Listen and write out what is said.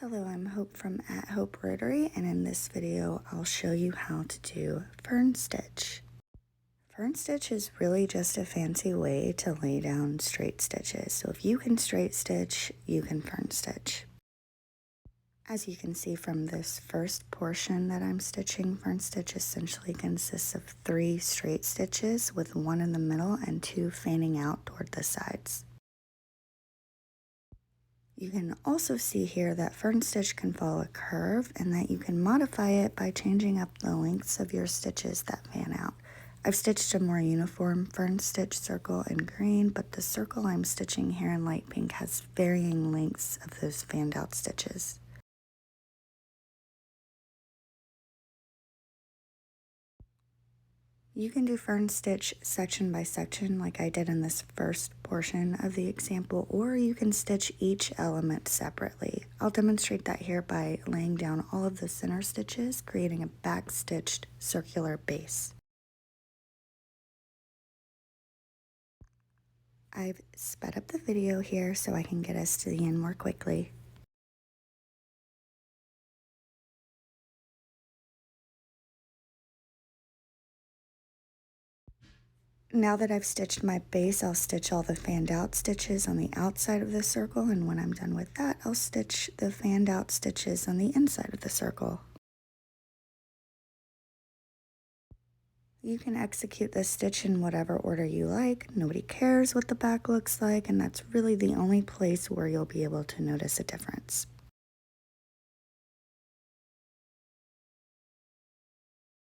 Hello, I'm Hope from At Hope Rotary, and in this video I'll show you how to do fern stitch. Fern stitch is really just a fancy way to lay down straight stitches. So if you can straight stitch, you can fern stitch. As you can see from this first portion that I'm stitching, fern stitch essentially consists of 3 straight stitches with 1 in the middle and 2 fanning out toward the sides. You can also see here that fern stitch can follow a curve and that you can modify it by changing up the lengths of your stitches that fan out. I've stitched a more uniform fern stitch circle in green, but the circle I'm stitching here in light pink has varying lengths of those fanned out stitches. You can do fern stitch section by section like I did in this first portion of the example, or you can stitch each element separately. I'll demonstrate that here by laying down all of the center stitches, creating a back stitched circular base. I've sped up the video here so I can get us to the end more quickly. Now that I've stitched my base, I'll stitch all the fanned out stitches on the outside of the circle, and when I'm done with that, I'll stitch the fanned out stitches on the inside of the circle. You can execute this stitch in whatever order you like. Nobody cares what the back looks like, and that's really the only place where you'll be able to notice a difference.